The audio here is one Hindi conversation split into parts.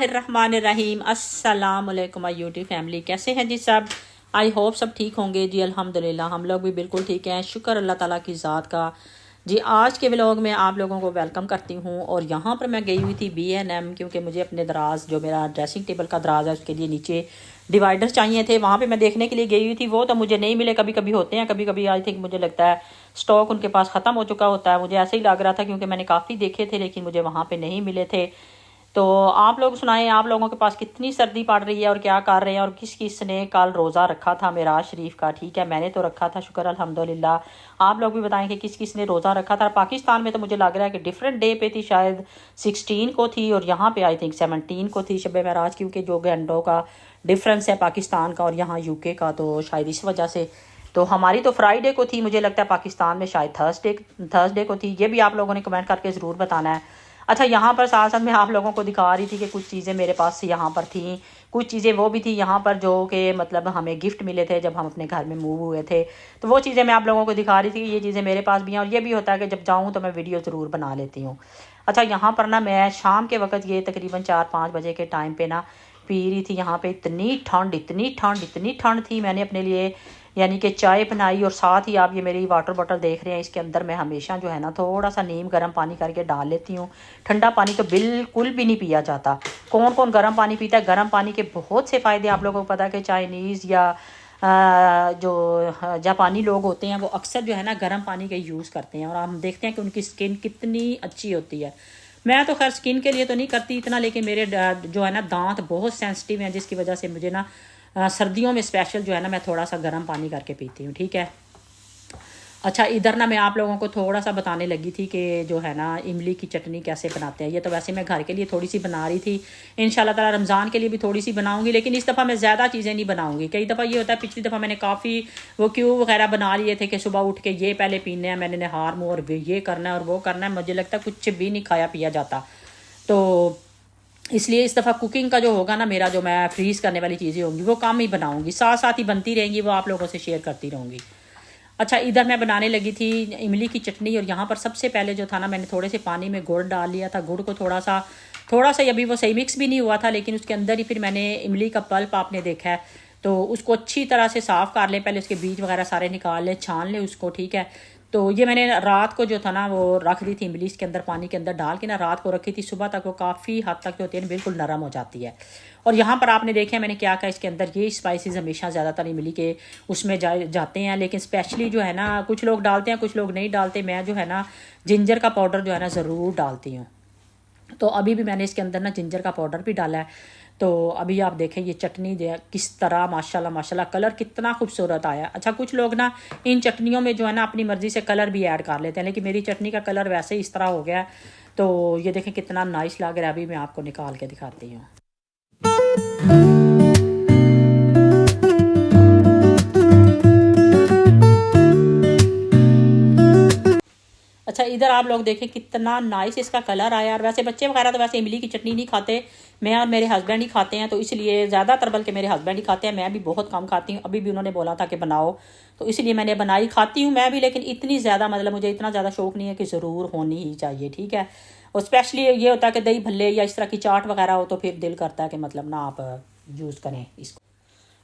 बिस्मिल्लाहिर्रहमानिर्रहीम। अस्सलाम वालेकुम माय यूट्यूब फैमिली, कैसे हैं जी सब? आई होप सब ठीक होंगे जी। अल्हम्दुलिल्लाह हम लोग भी बिल्कुल ठीक हैं, शुक्र अल्लाह ताला की ज़ात का जी। आज के व्लॉग में आप लोगों को वेलकम करती हूँ। और यहाँ पर मैं गई हुई थी B&M, क्योंकि मुझे अपने दराज जो मेरा ड्रेसिंग टेबल का दराज है उसके लिए नीचे डिवाइडर चाहिए थे। वहाँ पे मैं देखने के लिए गई हुई थी, वो तो मुझे नहीं मिले। कभी कभी होते हैं, कभी कभी आई थिंक मुझे लगता है स्टॉक उनके पास ख़त्म हो चुका होता है। मुझे ऐसे ही लग रहा था क्योंकि मैंने काफ़ी देखे थे, लेकिन मुझे वहाँ पे नहीं मिले थे। तो आप लोग सुनाएं, आप लोगों के पास कितनी सर्दी पड़ रही है और क्या कर रहे हैं, और किस किस ने कल रोज़ा रखा था मेराज शरीफ का। ठीक है, मैंने तो रखा था, शुक्र अल्हम्दुलिल्लाह। आप लोग भी बताएं कि किस किस ने रोज़ा रखा था। पाकिस्तान में तो मुझे लग रहा है कि डिफरेंट डे पे थी, शायद 16 को थी और यहाँ पे आई थिंक 17 को थी शब मेराज, क्योंकि जो घंटों का डिफरेंस है पाकिस्तान का और यहाँ UK का, तो शायद इस वजह से। तो हमारी तो फ्राइडे को थी, मुझे लगता है पाकिस्तान में शायद थर्सडे को थी। ये भी आप लोगों ने कमेंट करके ज़रूर बताना है। अच्छा, यहाँ पर साथ साथ मैं आप लोगों को दिखा रही थी कि कुछ चीज़ें मेरे पास यहाँ पर थी, कुछ चीज़ें वो भी थी यहाँ पर जो कि मतलब हमें गिफ्ट मिले थे जब हम अपने घर में मूव हुए थे। तो वो चीज़ें मैं आप लोगों को दिखा रही थी कि ये चीज़ें मेरे पास भी हैं। और ये भी होता है कि जब जाऊँ तो मैं वीडियो ज़रूर बना लेती हूँ। अच्छा, यहाँ पर ना मैं शाम के वक्त, ये तकरीबन 4-5 बजे के टाइम पे ना पी रही थी। यहाँ पे इतनी ठंड इतनी ठंड इतनी ठंड थी, मैंने अपने लिए यानी कि चाय बनाई। और साथ ही आप ये मेरी वाटर बॉटल देख रहे हैं, इसके अंदर मैं हमेशा जो है ना थोड़ा सा नीम गर्म पानी करके डाल लेती हूँ। ठंडा पानी तो बिल्कुल भी नहीं पिया जाता। कौन कौन गर्म पानी पीता है? गर्म पानी के बहुत से फ़ायदे आप लोगों को पता है कि चाइनीज़ या जो जापानी लोग होते हैं वो अक्सर जो है ना गर्म पानी का यूज़ करते हैं, और हम देखते हैं कि उनकी स्किन कितनी अच्छी होती है। मैं तो खैर स्किन के लिए तो नहीं करती इतना, लेकिन मेरे जो है ना दांत बहुत सेंसिटिव हैं, जिसकी वजह से मुझे ना सर्दियों में स्पेशल जो है ना मैं थोड़ा सा गर्म पानी करके पीती हूँ। ठीक है। अच्छा, इधर ना मैं आप लोगों को थोड़ा सा बताने लगी थी कि जो है ना इमली की चटनी कैसे बनाते हैं। ये तो वैसे मैं घर के लिए थोड़ी सी बना रही थी, इंशाल्लाह ताला रमज़ान के लिए भी थोड़ी सी बनाऊंगी, लेकिन इस दफ़ा मैं ज़्यादा चीज़ें नहीं बनाऊंगी। कई दफ़ा ये होता है, पिछली दफ़ा मैंने काफ़ी वो क्यूब वगैरह बना लिए थे कि सुबह उठ के ये पहले पीने हैं, मैंने नहार मुँह और ये करना है और वो करना है। मुझे लगता है कुछ भी नहीं खाया पिया जाता। तो इसलिए इस दफ़ा कुकिंग का जो होगा ना मेरा, जो मैं फ्रीज़ करने वाली चीज़ें होंगी वो कम ही बनाऊंगी, साथ साथ ही बनती रहेंगी, वो आप लोगों से शेयर करती रहूँगी। अच्छा, इधर मैं बनाने लगी थी इमली की चटनी। और यहाँ पर सबसे पहले जो था ना, मैंने थोड़े से पानी में गुड़ डाल लिया था। गुड़ को थोड़ा सा अभी वो सही मिक्स भी नहीं हुआ था, लेकिन उसके अंदर ही फिर मैंने इमली का पल्प आपने देखा है, तो उसको अच्छी तरह से साफ़ कर लें। पहले उसके बीज वगैरह सारे निकाल लें, छान लें उसको। ठीक है। तो ये मैंने रात को जो था ना वो रख दी थी इमली इसके अंदर, पानी के अंदर डाल के ना रात को रखी थी। सुबह तक वो काफ़ी हद तक जो होती है ना बिल्कुल नरम हो जाती है। और यहाँ पर आपने देखे मैंने क्या कहा, इसके अंदर ये स्पाइसेस हमेशा ज़्यादातर इमली के उसमें जाते हैं, लेकिन स्पेशली जो है ना कुछ लोग डालते हैं कुछ लोग नहीं डालते। मैं जो है ना जिंजर का पाउडर जो है ना ज़रूर डालती हूँ। तो अभी भी मैंने इसके अंदर ना जिंजर का पाउडर भी डाला है। तो अभी आप देखें ये चटनी जो किस तरह माशाल्लाह माशाल्लाह कलर कितना खूबसूरत आया। अच्छा, कुछ लोग ना इन चटनियों में जो है ना अपनी मर्ज़ी से कलर भी ऐड कर लेते हैं, लेकिन मेरी चटनी का कलर वैसे ही इस तरह हो गया। तो ये देखें कितना नाइस लग रहा है। अभी मैं आपको निकाल के दिखाती हूँ। अच्छा, इधर आप लोग देखें कितना नाइस इसका कलर आया। और वैसे बच्चे वगैरह तो वैसे इमली की चटनी नहीं खाते, मैं और मेरे हस्बैंड ही खाते हैं, तो इसलिए ज़्यादातर बल्कि मेरे हस्बैंड ही खाते हैं, मैं भी बहुत कम खाती हूँ। अभी भी उन्होंने बोला था कि बनाओ, तो इसलिए मैंने बनाई, खाती हूँ मैं भी, लेकिन इतनी ज़्यादा मतलब मुझे इतना ज़्यादा शौक नहीं है कि ज़रूर होनी ही चाहिए। ठीक है। और स्पेशली ये होता है कि दही भल्ले या इस तरह की चाट वगैरह हो तो फिर दिल करता है कि मतलब ना आप यूज़ करें इसको।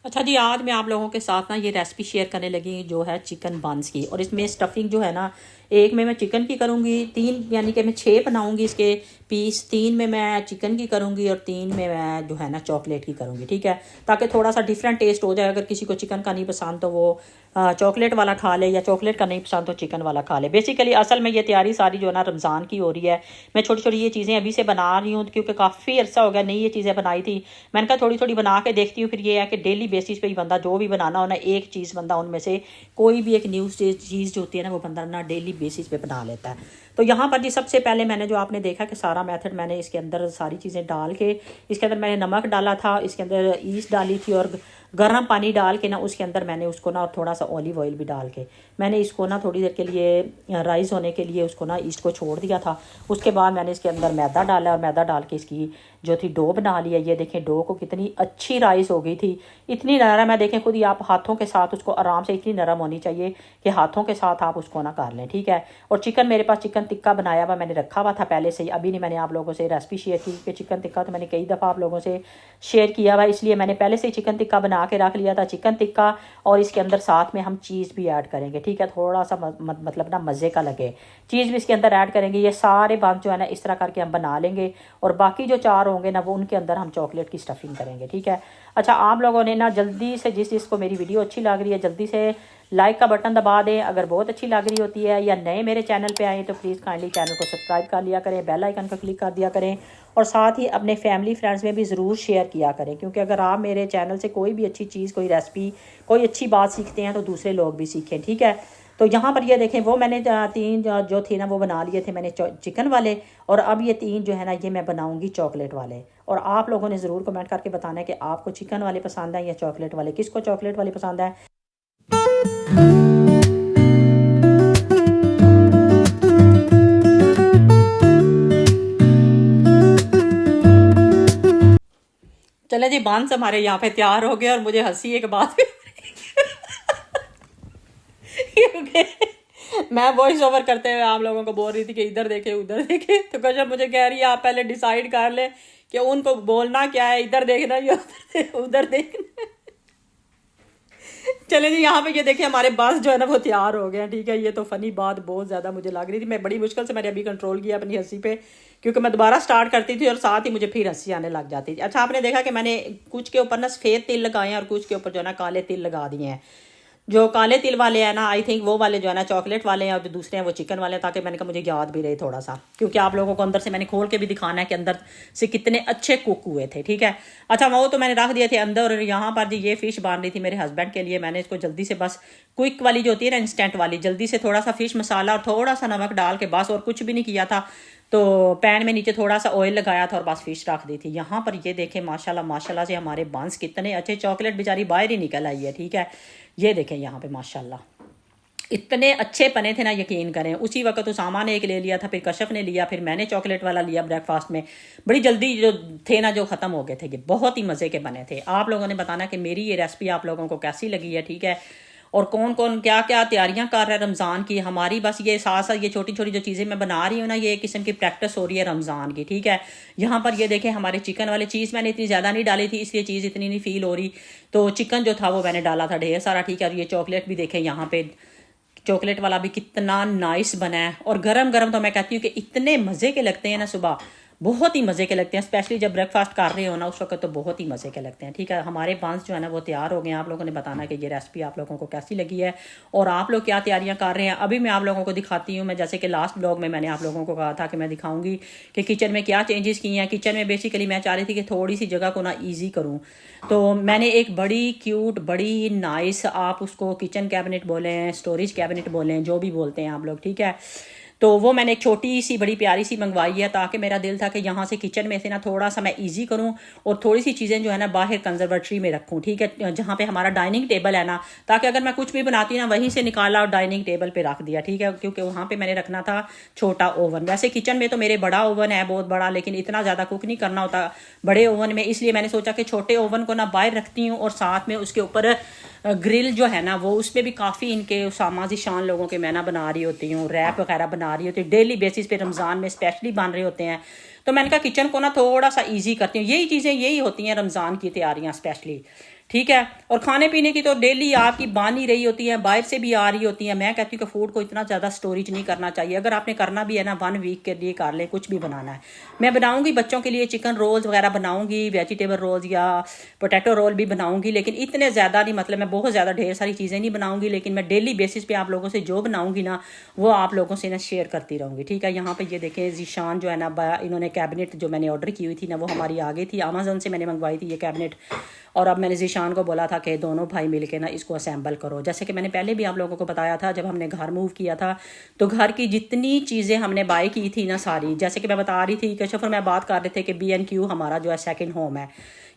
अच्छा जी, आज मैं आप लोगों के साथ ना ये रेसिपी शेयर करने लगी जो है चिकन बंस की। और इसमें स्टफिंग जो है ना, एक में मैं चिकन की करूँगी, 3 यानी कि मैं 6 बनाऊँगी इसके पीस, 3 में मैं चिकन की करूँगी और 3 में मैं जो है ना चॉकलेट की करूँगी। ठीक है, ताकि थोड़ा सा डिफरेंट टेस्ट हो जाए। अगर किसी को चिकन का नहीं पसंद तो वो चॉकलेट वाला खा ले, या चॉकलेट का नहीं पसंद तो चिकन वाला खा ले। बेसिकली असल में ये तैयारी सारी जो है ना रमज़ान की हो रही है। मैं छोटी छोटी ये चीज़ें अभी से बना रही हूँ, क्योंकि काफ़ी अर्सा हो गया नहीं ये चीज़ें बनाई थी। मैंने कहा थोड़ी थोड़ी बना के देखती हूँ। फिर ये है कि डेली बेसिस पे ही बंदा जो भी बनाना हो ना, एक चीज़ बंदा उनमें से कोई भी एक न्यूज़ चीज़ जो होती है ना वो बंदा ना डेली बेसिस पे बना लेता है। तो यहाँ पर जी सबसे पहले मैंने जो आपने देखा कि सारा मेथड मैंने इसके अंदर सारी चीज़ें डाल के, इसके अंदर मैंने नमक डाला था, इसके अंदर ईस्ट डाली थी और गर्म पानी डाल के ना उसके अंदर मैंने उसको ना और थोड़ा सा ऑलिव ऑयल भी डाल के मैंने इसको ना थोड़ी देर के लिए राइस होने के लिए उसको ना ईस्ट को छोड़ दिया था। उसके बाद मैंने इसके अंदर मैदा डाला और मैदा डाल के इसकी जो थी डो बना लिया। ये देखें डो को कितनी अच्छी राइस हो गई थी, इतनी नरम है। देखें खुद ही आप हाथों के साथ उसको आराम से, इतनी नरम होनी चाहिए कि हाथों के साथ आप उसको ना कर लें, ठीक है। और चिकन मेरे पास चिकन टिक्का बनाया हुआ मैंने रखा हुआ था पहले से ही, अभी नहीं मैंने आप लोगों से रेसिपी शेयर की कि चिकन टिक्का तो मैंने कई दफ़ा आप लोगों से शेयर किया हुआ, इसलिए मैंने पहले से ही चिकन टिक्का बना के रख लिया था। चिकन टिक्का और इसके अंदर साथ में हम चीज़ भी ऐड करेंगे, ठीक है, थोड़ा सा मतलब ना मज़े का लगे, चीज़ भी इसके अंदर ऐड करेंगे। ये सारे बंद जो है ना इस तरह करके हम बना लेंगे और बाकी जो 4 होंगे ना वो उनके अंदर हम चॉकलेट की स्टफिंग करेंगे, ठीक है। अच्छा, आप लोगों ने ना जल्दी से जिसको मेरी वीडियो अच्छी लग रही है जल्दी से लाइक का बटन दबा दें अगर बहुत अच्छी लग रही होती है, या नए मेरे चैनल पे आए तो प्लीज़ काइंडली चैनल को सब्सक्राइब कर लिया करें, बेल आइकन को क्लिक कर दिया करें और साथ ही अपने फैमिली फ्रेंड्स में भी ज़रूर शेयर किया करें, क्योंकि अगर आप मेरे चैनल से कोई भी अच्छी चीज़, कोई रेसिपी, कोई अच्छी बात सीखते हैं तो दूसरे लोग भी सीखें, ठीक है। तो यहाँ पर ये देखें वो मैंने 3 जो थे ना वो बना लिए थे मैंने चिकन वाले, और अब ये 3 जो है ना ये मैं बनाऊंगी चॉकलेट वाले। और आप लोगों ने ज़रूर कमेंट करके बताना है कि आपको चिकन वाले पसंद है या चॉकलेट वाले, किसको चॉकलेट वाले पसंद है। चले जी, बांस हमारे यहाँ पे तैयार हो गए और मुझे हंसी एक बात क्योंकि मैं वॉइस ओवर करते हुए आप लोगों को बोल रही थी कि इधर देखे उधर देखे, तो कश्यप मुझे कह रही है आप पहले डिसाइड कर ले कि उनको बोलना क्या है, इधर देखना या उधर देखना। चले जी, यहाँ पे ये देखें हमारे बस जो है ना वो तैयार हो गए हैं, ठीक है। ये तो फनी बात बहुत ज़्यादा मुझे लग रही थी, मैं बड़ी मुश्किल से मैंने अभी कंट्रोल किया अपनी हंसी पे, क्योंकि मैं दोबारा स्टार्ट करती थी और साथ ही मुझे फिर हंसी आने लग जाती थी। अच्छा, आपने देखा कि मैंने कुछ के ऊपर ना सफ़ेद तिल लगाए हैं और कुछ के ऊपर जो है ना काले तिल लगा दिए हैं। जो काले तिल वाले हैं ना आई थिंक वो वाले जो है ना चॉकलेट वाले हैं और जो दूसरे हैं वो चिकन वाले हैं, ताकि मैंने कहा मुझे याद भी रहे थोड़ा सा, क्योंकि आप लोगों को अंदर से मैंने खोल के भी दिखाना है कि अंदर से कितने अच्छे कुक हुए थे, ठीक है। अच्छा, वो तो मैंने रख दिए थे अंदर। और यहाँ पर जी ये फ़िश बन रही थी मेरे हस्बैंड के लिए, मैंने इसको जल्दी से बस क्विक वाली जो होती है ना इंस्टेंट वाली, जल्दी से थोड़ा सा फ़िश मसाला और थोड़ा सा नमक डाल के बस, और कुछ भी नहीं किया था। तो पैन में नीचे थोड़ा सा ऑयल लगाया था और बस फिश रख दी थी। यहाँ पर ये देखें माशाल्लाह माशाल्लाह से हमारे बांस कितने अच्छे, चॉकलेट बेचारी बाहर ही निकल आई है, ठीक है। ये देखें यहाँ पे माशाल्लाह इतने अच्छे बने थे ना, यकीन करें। उसी वक्त उसामा ने एक ले लिया था, फिर कशफ ने लिया, फिर मैंने चॉकलेट वाला लिया ब्रेकफास्ट में। बड़ी जल्दी जो थे ना जो ख़त्म हो गए थे, ये बहुत ही मज़े के बने थे। आप लोगों ने बताना कि मेरी ये रेसिपी आप लोगों को कैसी लगी है, ठीक है। और कौन कौन क्या क्या तैयारियां कर रहा है रमज़ान की हमारी। बस ये साथ साथ ये छोटी छोटी जो चीज़ें मैं बना रही हूँ ना, ये एक किस्म की प्रैक्टिस हो रही है रमज़ान की, ठीक है। यहाँ पर ये देखें हमारे चिकन वाले, चीज़ मैंने इतनी ज़्यादा नहीं डाली थी इसलिए चीज़ इतनी नहीं फील हो रही, तो चिकन जो था वो मैंने डाला था ढेर सारा, ठीक है। और ये चॉकलेट भी देखें यहाँ पे, चॉकलेट वाला भी कितना नाइस बना है। और गरम गरम तो मैं कहती हूँ कि इतने मज़े के लगते हैं ना, सुबह बहुत ही मज़े के लगते हैं, स्पेशली जब ब्रेकफास्ट कर रहे हो ना उस वक्त तो बहुत ही मज़े के लगते हैं, ठीक है। हमारे बांस जो है ना वो तैयार हो गए हैं। आप लोगों ने बताना कि ये रेसिपी आप लोगों को कैसी लगी है और आप लोग क्या तैयारियां कर रहे हैं। अभी मैं आप लोगों को दिखाती हूँ। मैं जैसे कि लास्ट ब्लॉग में मैंने आप लोगों को कहा था कि मैं दिखाऊंगी कि किचन में क्या चेंजेस किए हैं। किचन में बेसिकली मैं चाह रही थी कि थोड़ी सी जगह को ना ईजी करूँ, तो मैंने एक बड़ी क्यूट, बड़ी नाइस, आप उसको किचन कैबिनेट बोलें, स्टोरेज कैबिनेट बोलें, जो भी बोलते हैं आप लोग, ठीक है। तो वो मैंने एक छोटी सी बड़ी प्यारी सी मंगवाई है, ताकि मेरा दिल था कि यहाँ से किचन में से ना थोड़ा सा मैं इजी करूँ और थोड़ी सी चीज़ें जो है ना बाहर कंजर्वेटरी में रखूँ, ठीक है, जहाँ पे हमारा डाइनिंग टेबल है ना, ताकि अगर मैं कुछ भी बनाती ना वहीं से निकाला और डाइनिंग टेबल पे रख दिया, ठीक है। क्योंकि वहाँ पे मैंने रखना था छोटा ओवन। वैसे किचन में तो मेरे बड़ा ओवन है, बहुत बड़ा, लेकिन इतना ज़्यादा कुक नहीं करना होता बड़े ओवन में, इसलिए मैंने सोचा कि छोटे ओवन को ना बाहर रखती हूँ और साथ में उसके ऊपर ग्रिल जो है ना वो उसमें भी काफ़ी इनके उसामा ज़ीशान लोगों के मैं ना बना रही होती हूँ, रैप वगैरह बना रही होती हूँ डेली बेसिस पे, रमज़ान में स्पेशली बन रहे होते हैं। तो मैंने कहा किचन को ना थोड़ा सा इजी करती हूँ। यही चीज़ें यही होती हैं रमज़ान की तैयारियाँ स्पेशली, ठीक है। और खाने पीने की तो डेली आपकी बन ही रही होती है, बाहर से भी आ रही होती है। मैं कहती हूँ कि फूड को इतना ज़्यादा स्टोरेज नहीं करना चाहिए। अगर आपने करना भी है ना 1 वीक के लिए कर लें, कुछ भी बनाना है। मैं बनाऊंगी बच्चों के लिए चिकन रोल्स वगैरह बनाऊंगी, वेजिटेबल रोल्स या पोटैटो रोल भी बनाऊंगी, लेकिन इतने ज़्यादा नहीं, मतलब मैं बहुत ज़्यादा ढेर सारी चीज़ें नहीं बनाऊंगी, लेकिन मैं डेली बेसिस पे आप लोगों से जो बनाऊंगी ना वो आप लोगों से ना शेयर करती रहूँगी, ठीक है। यहाँ पे ये देखें ज़ीशान जो है ना, इन्होंने कैबिनेट जो मैंने ऑर्डर की हुई थी ना वो हमारी आ गई थी, अमेज़न से मैंने मंगवाई थी ये कैबिनेट। और अब मैंने ज़ीशान को बोला था कि दोनों भाई मिलके ना इसको असेंबल करो। जैसे कि मैंने पहले भी आप लोगों को बताया था, जब हमने घर मूव किया था तो घर की जितनी चीज़ें हमने बाय की थी ना सारी, जैसे कि मैं बता रही थी कि शफर मैं बात कर रहे थे कि B&Q हमारा जो है सेकंड होम है,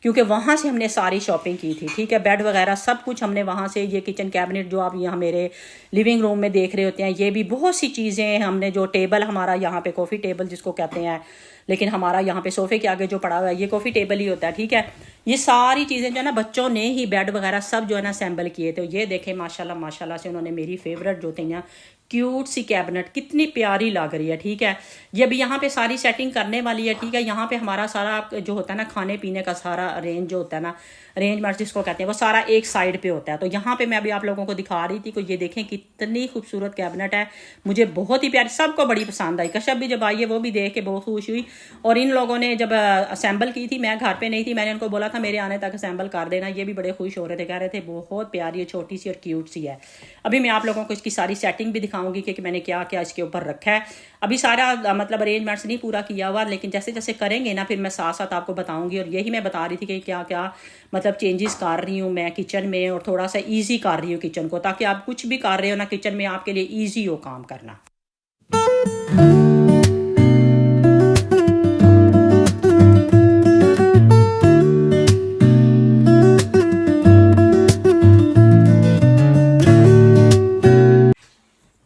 क्योंकि वहाँ से हमने सारी शॉपिंग की थी, ठीक है। बेड वगैरह सब कुछ हमने वहाँ से, ये किचन कैबिनेट जो आप यहाँ मेरे लिविंग रूम में देख रहे होते हैं, ये भी बहुत सी चीज़ें हमने, जो टेबल हमारा यहाँ पे कॉफ़ी टेबल जिसको कहते हैं, लेकिन हमारा यहाँ पे सोफ़े के आगे जो पड़ा हुआ है ये कॉफ़ी टेबल ही होता है, ठीक है। ये सारी चीज़ें जो है ना बच्चों ने ही बेड वगैरह सब जो है ना असेंबल किए थे। ये देखें माशाल्लाह माशाल्लाह से उन्होंने मेरी फेवरेट जो थी ना क्यूट सी कैबिनेट कितनी प्यारी लग रही है, ठीक है। ये अभी यहाँ पे सारी सेटिंग करने वाली है, ठीक है। यहाँ पे हमारा सारा जो होता है ना खाने पीने का सारा अरेंज जो होता है ना, अरेंजमेंट जिसको कहते हैं, वो सारा एक साइड पे होता है। तो यहाँ पे मैं अभी आप लोगों को दिखा रही थी कि ये देखें कितनी खूबसूरत कैबिनेट है, मुझे बहुत ही प्यारी, सबको बड़ी पसंद आई। कश्यप भी जब आई है वो भी देख के बहुत खुश हुई। और इन लोगों ने जब असेंबल की थी, मैं घर पे नहीं थी, मैंने उनको बोला था मेरे आने तक असेंबल कर देना, ये भी बड़े खुश हो रहे थे, कह रहे थे बहुत प्यारी है, छोटी सी और क्यूट सी है। अभी मैं आप लोगों को इसकी सारी सेटिंग भी दिखाऊंगी कि मैंने क्या क्या इसके ऊपर रखा है। अभी सारा मतलब अरेंजमेंट्स नहीं पूरा किया हुआ, लेकिन जैसे जैसे करेंगे ना फिर मैं साथ साथ आपको बताऊंगी। और यही मैं बता रही थी कि क्या क्या मतलब चेंजेस कर रही हूँ मैं किचन में, और थोड़ा सा ईजी कर रही हूँ किचन को, ताकि आप कुछ भी कर रहे हो ना किचन में आपके लिए ईजी हो काम करना।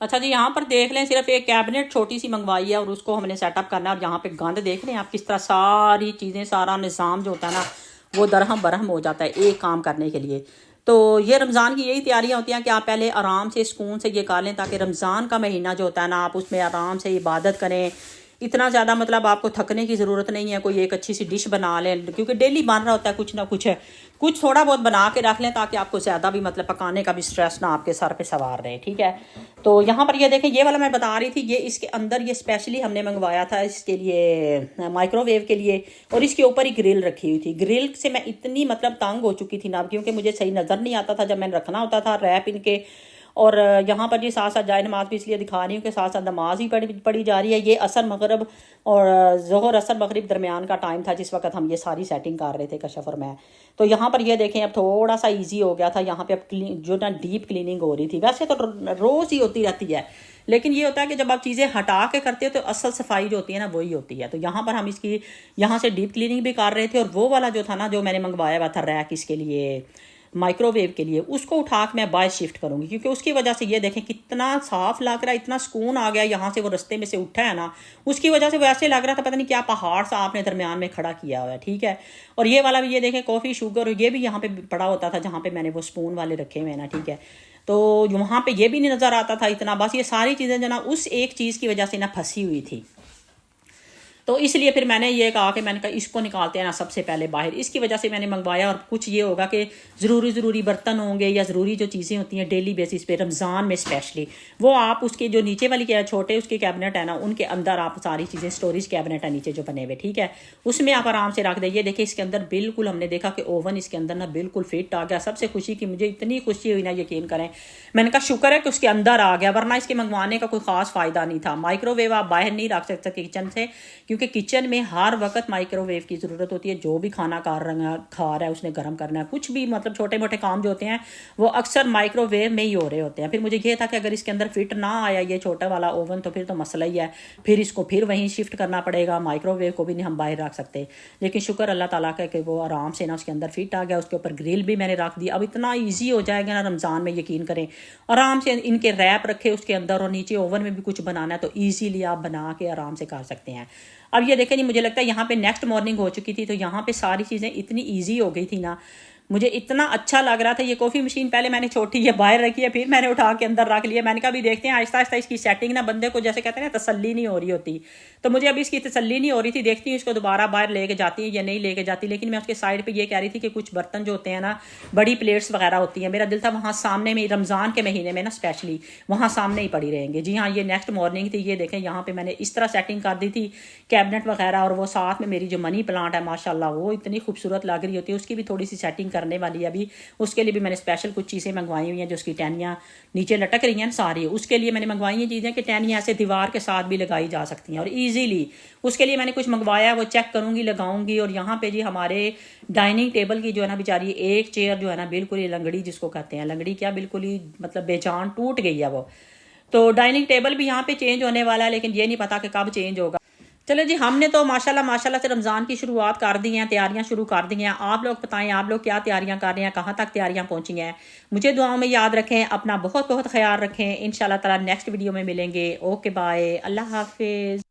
अच्छा जी, यहाँ पर देख लें सिर्फ एक कैबिनेट छोटी सी मंगवाई है और उसको हमने सेटअप करना है। और यहाँ पे गंद देख लें आप किस तरह सारी चीज़ें, सारा निज़ाम जो होता है ना वो दरहम बरहम हो जाता है एक काम करने के लिए। तो ये रमज़ान की यही तैयारियां होती हैं कि आप पहले आराम से सुकून से ये कर लें, ताकि रमज़ान का महीना जो होता है ना आप उसमें आराम से इबादत करें। इतना ज़्यादा मतलब आपको थकने की ज़रूरत नहीं है, कोई एक अच्छी सी डिश बना लें, क्योंकि डेली बन रहा होता है कुछ ना कुछ है, कुछ थोड़ा बहुत बना के रख लें ताकि आपको ज़्यादा भी मतलब पकाने का भी स्ट्रेस ना आपके सर पे सवार रहे, ठीक है। तो यहाँ पर ये देखें, ये वाला मैं बता रही थी, ये इसके अंदर ये स्पेशली हमने मंगवाया था इसके लिए माइक्रोवेव के लिए, और इसके ऊपर ही ग्रिल रखी हुई थी। ग्रिल से मैं इतनी मतलब तंग हो चुकी थी ना, क्योंकि मुझे सही नज़र नहीं आता था जब मैंने रखना होता था रैप इनके। और यहाँ पर जी साथ साथ जाए नमाज भी इसलिए दिखा रही हूँ कि साथ साथ नमाज ही पढ़ी जा रही है। ये असर मगरब और ज़ोहर असर मगरिब दरमियान का टाइम था जिस वक्त हम ये सारी सेटिंग कर रहे थे कशफ और मैं। तो यहाँ पर ये देखें अब थोड़ा सा इजी हो गया था, यहाँ पे अब जो ना डीप क्लीनिंग हो रही थी। वैसे तो रोज़ ही होती रहती है, लेकिन ये होता है कि जब आप चीज़ें हटा के करते हो तो असल सफाई जो होती है ना वही होती है। तो यहाँ पर हम इसकी यहाँ से डीप क्लीनिंग भी कर रहे थे, और वो वाला जो था ना जो मैंने मंगवाया हुआ था रैक इसके लिए माइक्रोवेव के लिए, उसको उठा के मैं बाय शिफ्ट करूंगी, क्योंकि उसकी वजह से ये देखें कितना साफ लग रहा है, इतना सुकून आ गया। यहाँ से वो रास्ते में से उठा है ना, उसकी वजह से वैसे लग रहा था पता नहीं क्या पहाड़ सा आपने दरमियान में खड़ा किया हुआ है, ठीक है। और ये वाला भी ये देखें कॉफ़ी शुगर, ये भी यहाँ पे पड़ा होता था जहाँ पे मैंने वो स्पून वाले रखे हुए हैं ना, ठीक है। तो वहाँ पे ये भी नहीं नज़र आता था इतना। बस ये सारी चीज़ें जो ना उस एक चीज़ की वजह से ना फंसी हुई थी, तो इसलिए फिर मैंने ये कहा कि मैंने कहा इसको निकालते हैं ना सबसे पहले बाहर। इसकी वजह से मैंने मंगवाया। और कुछ ये होगा कि ज़रूरी बर्तन होंगे या ज़रूरी जो चीज़ें होती हैं डेली बेसिस पे रमज़ान में स्पेशली, वो आप उसके जो नीचे वाली क्या छोटे उसके कैबिनेट है ना उनके अंदर आप सारी चीज़ें, स्टोरेज कैबिनेट है नीचे जो बने हुए, ठीक है, उसमें आप आराम से रख दें। ये देखिए इसके अंदर बिल्कुल हमने देखा कि ओवन इसके अंदर ना बिल्कुल फिट आ गया। सबसे खुशी की मुझे इतनी खुशी हुई ना, यकीन करें। मैंने कहा शुक्र है कि उसके अंदर आ गया, वरना इसके मंगवाने का कोई ख़ास फ़ायदा नहीं था। माइक्रोवेव आप बाहर नहीं रख सकते किचन से, क्योंकि किचन में हर वक्त माइक्रोवेव की ज़रूरत होती है। जो भी खाना खा रहा है उसने गर्म करना है, कुछ भी मतलब छोटे मोटे काम जो होते हैं वो अक्सर माइक्रोवेव में ही हो रहे होते हैं। फिर मुझे ये था कि अगर इसके अंदर फिट ना आया ये छोटा वाला ओवन तो फिर तो मसला ही है, फिर इसको फिर वहीं शिफ्ट करना पड़ेगा। माइक्रोवेव को भी नहीं हम बाहर रख सकते, लेकिन शुक्र अल्लाह ताला का कि वो आराम से ना उसके अंदर फिट आ गया। उसके ऊपर ग्रिल भी मैंने रख दी। अब इतना ईजी हो जाएगा ना रमज़ान में, यकीन करें। आराम से इनके रैप रखे उसके अंदर, और नीचे ओवन में भी कुछ बनाना है तो ईजीली आप बना के आराम से कर सकते हैं। अब ये देखें नहीं, मुझे लगता है यहाँ पे नेक्स्ट मॉर्निंग हो चुकी थी, तो यहाँ पे सारी चीज़ें इतनी इजी हो गई थी ना, मुझे इतना अच्छा लग रहा था। ये कॉफ़ी मशीन पहले मैंने छोटी ये बाहर रखी है, फिर मैंने उठा के अंदर रख लिया। मैंने कहा भी देखते हैं आहिस्ता आहिस्ता इसकी सेटिंग ना, बंदे को जैसे कहते हैं ना तसल्ली नहीं हो रही होती, तो मुझे अभी इसकी तसल्ली नहीं हो रही थी। देखती हूँ इसको दोबारा बाहर लेके जाती है या नहीं लेके जाती। लेकिन मैं उसके साइड पर ये कह रही थी कि कुछ बर्तन जो होते हैं ना, बड़ी प्लेट्स वगैरह होती हैं, मेरा दिल था वहाँ सामने में रमज़ान के महीने में ना स्पेशली वहाँ सामने ही पड़ी रहेंगे। जी हाँ, ये नेक्स्ट मॉर्निंग थी। ये देखें यहाँ पर मैंने इस तरह सेटिंग कर दी थी कैबिनेट वगैरह, और वो साथ में मेरी जो मनी प्लांट है माशाल्लाह वो इतनी खूबसूरत लग रही होती है। उसकी भी थोड़ी सी सेटिंग करने वाली है अभी। उसके लिए भी मैंने स्पेशल कुछ चीज़ें मंगवाई हुई हैं, जो उसकी टहनियाँ नीचे लटक रही हैं सारी, उसके लिए मैंने मंगवाई हैं चीज़ें कि टहनियाँ ऐसे दीवार के साथ भी लगाई जा सकती हैं और ईजीली। उसके लिए मैंने कुछ मंगवाया, वो चेक करूँगी, लगाऊंगी। और यहाँ पे जी हमारे डाइनिंग टेबल की जो है ना बेचारी एक चेयर जो है ना बिल्कुल ही लंगड़ी जिसको कहते हैं, लंगड़ी क्या बिल्कुल ही मतलब बेजान टूट गई है वो। तो डाइनिंग टेबल भी यहाँ पे चेंज होने वाला है, लेकिन ये नहीं पता कि कब चेंज होगा। चलो जी, हमने तो माशाल्लाह माशाल्लाह से रमज़ान की शुरुआत कर दी हैं, तैयारियां शुरू कर दी हैं। आप लोग बताएं, आप लोग क्या तैयारियां कर रहे हैं, कहाँ तक तैयारियां पहुंची हैं। मुझे दुआओं में याद रखें, अपना बहुत बहुत ख्याल रखें। इंशाल्लाह ताला नेक्स्ट वीडियो में मिलेंगे। ओके बाय, अल्लाह हाफिज़।